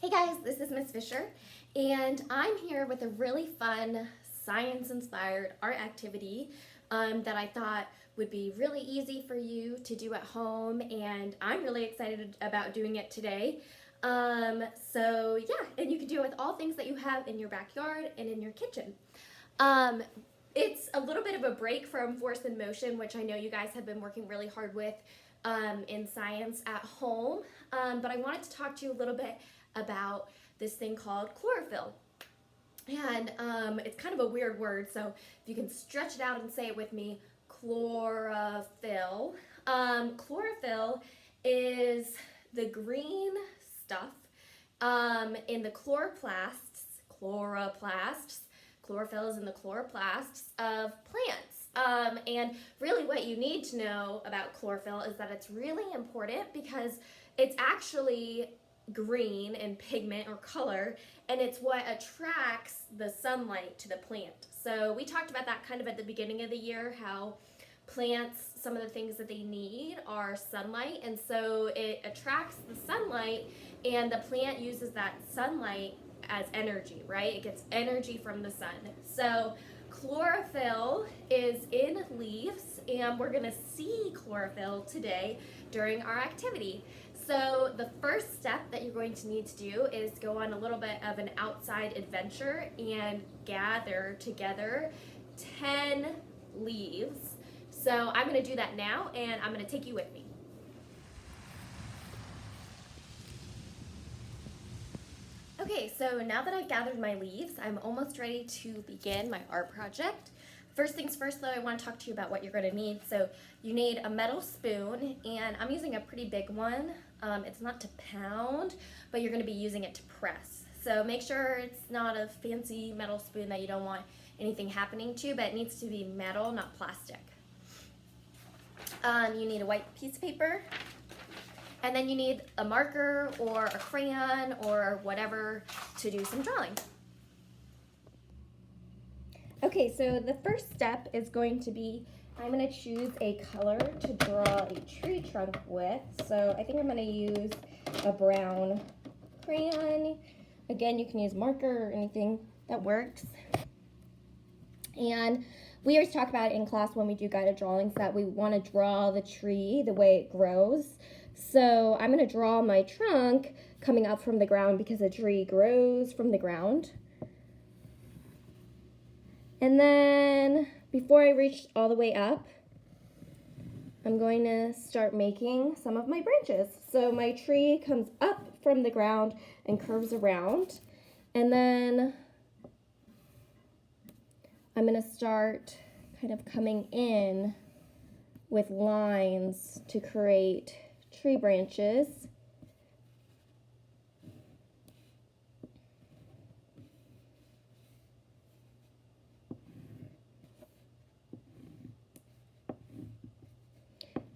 Hey guys, this is Miss Fisher, and I'm here with a really fun science-inspired art activity that I thought would be really easy for you to do at home, and I'm really excited about doing it today. So yeah, and you can do it with all things that you have in your backyard and in your kitchen. Um, it's a little bit of a break from force and motion, which I know you guys have been working really hard with in science at home, but I wanted to talk to you a little bit about this thing called chlorophyll. And it's kind of a weird word, so if you can stretch it out and say it with me, chlorophyll. Chlorophyll is the green stuff in the chloroplasts. Chlorophyll is in the chloroplasts of plants. And really what you need to know about chlorophyll is that it's really important because it's actually green in pigment or color, and it's what attracts the sunlight to the plant. So we talked about that kind of at the beginning of the year, how plants, some of the things that they need are sunlight, and so it attracts the sunlight, and the plant uses that sunlight as energy, right? It gets energy from the sun. So chlorophyll is in leaves, and we're gonna see chlorophyll today during our activity. So the first step that you're going to need to do is go on a little bit of an outside adventure and gather together 10 leaves. So I'm going to do that now, and I'm going to take you with me. Okay, so now that I've gathered my leaves, I'm almost ready to begin my art project. First things first though, I want to talk to you about what you're going to need. So you need a metal spoon, and I'm using a pretty big one. It's not to pound, but you're going to be using it to press. So make sure it's not a fancy metal spoon that you don't want anything happening to, but it needs to be metal, not plastic. You need a white piece of paper, and then you need a marker or a crayon or whatever to do some drawing. Okay, so the first step is going to be, I'm going to choose a color to draw a tree trunk with. So I think I'm going to use a brown crayon. Again, you can use marker or anything that works. And we always talk about it in class when we do guided drawings that we want to draw the tree the way it grows. So I'm going to draw my trunk coming up from the ground because a tree grows from the ground. And then before I reach all the way up, I'm going to start making some of my branches. So my tree comes up from the ground and curves around. And then I'm going to start kind of coming in with lines to create tree branches.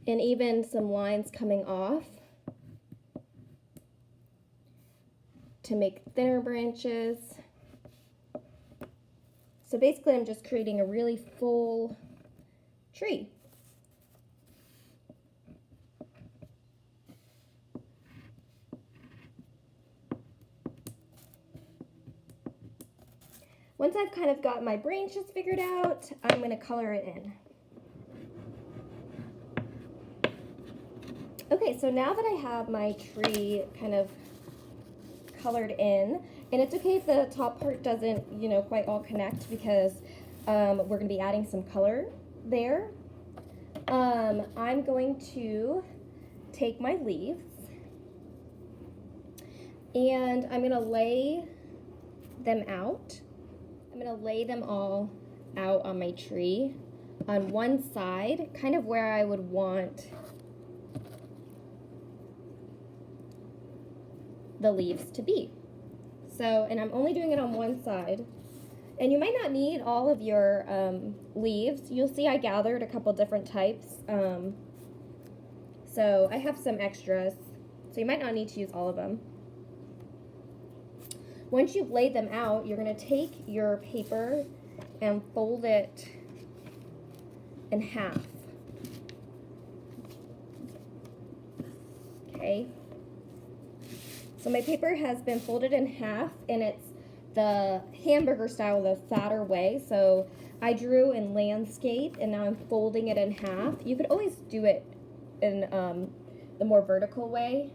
And even some lines coming off to make thinner branches. So basically I'm just creating a really full tree. Once I've kind of got my branches figured out, I'm going to color it in. Okay, so now that I have my tree kind of colored in, and it's okay if the top part doesn't, quite all connect because we're going to be adding some color there. I'm going to take my leaves and I'm going to lay them out. I'm going to lay them all out on my tree on one side, kind of where I would want the leaves to be. So, and I'm only doing it on one side. And you might not need all of your leaves. You'll see I gathered a couple different types. So I have some extras. So you might not need to use all of them. Once you've laid them out, you're going to take your paper and fold it in half. Okay. So my paper has been folded in half, and it's the hamburger style, the fatter way. So I drew in landscape, and now I'm folding it in half. You could always do it in the more vertical way.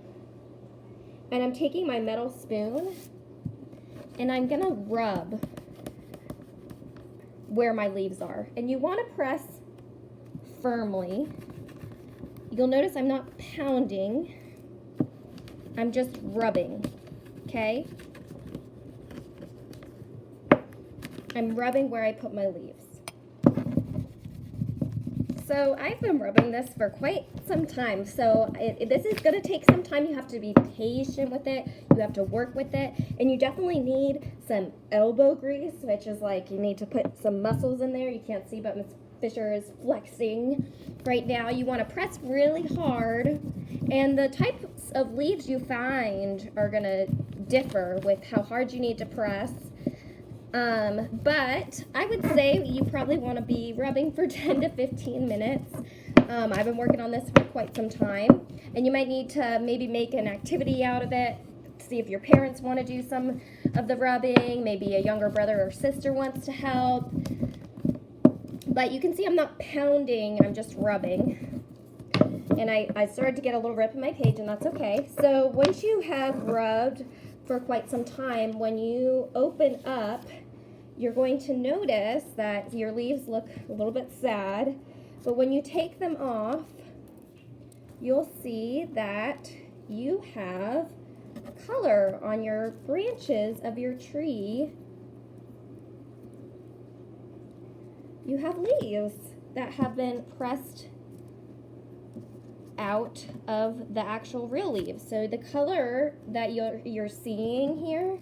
And I'm taking my metal spoon, and I'm gonna rub where my leaves are. And you wanna press firmly. You'll notice I'm not pounding, I'm just rubbing, okay? I'm rubbing where I put my leaves. So I've been rubbing this for quite some time. So this is gonna take some time. You have to be patient with it. You have to work with it. And you definitely need some elbow grease, which is like you need to put some muscles in there. You can't see, but Miss Fisher is flexing right now. You wanna press really hard. And the types of leaves you find are gonna differ with how hard you need to press. But I would say you probably want to be rubbing for 10 to 15 minutes. I've been working on this for quite some time, and you might need to maybe make an activity out of it. See if your parents want to do some of the rubbing, maybe a younger brother or sister wants to help. But you can see I'm not pounding, I'm just rubbing. And I started to get a little rip in my page, and that's okay. So once you have rubbed for quite some time, when you open up, you're going to notice that your leaves look a little bit sad, but when you take them off, you'll see that you have color on your branches of your tree. You have leaves that have been pressed out of the actual real leaves. So the color that you're seeing here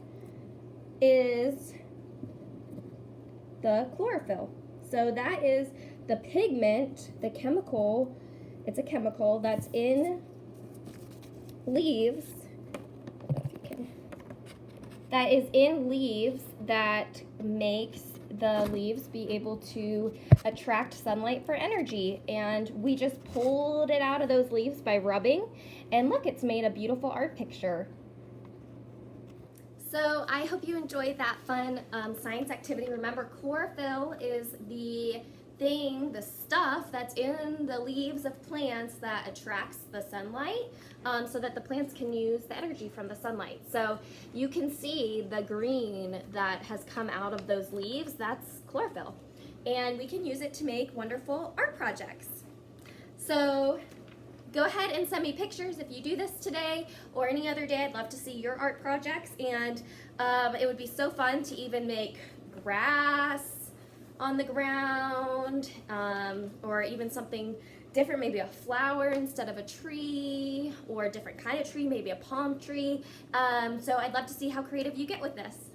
is the chlorophyll. So that is the pigment, the chemical, it's a chemical that's in leaves, that is in leaves that makes the leaves be able to attract sunlight for energy. And we just pulled it out of those leaves by rubbing, and look, it's made a beautiful art picture. So I hope you enjoyed that fun science activity. Remember, chlorophyll is the stuff that's in the leaves of plants that attracts the sunlight so that the plants can use the energy from the sunlight. So you can see the green that has come out of those leaves, that's chlorophyll. And we can use it to make wonderful art projects. So go ahead and send me pictures if you do this today or any other day. I'd love to see your art projects, and it would be so fun to even make grass on the ground, or even something different, maybe a flower instead of a tree, or a different kind of tree, maybe a palm tree. So I'd love to see how creative you get with this.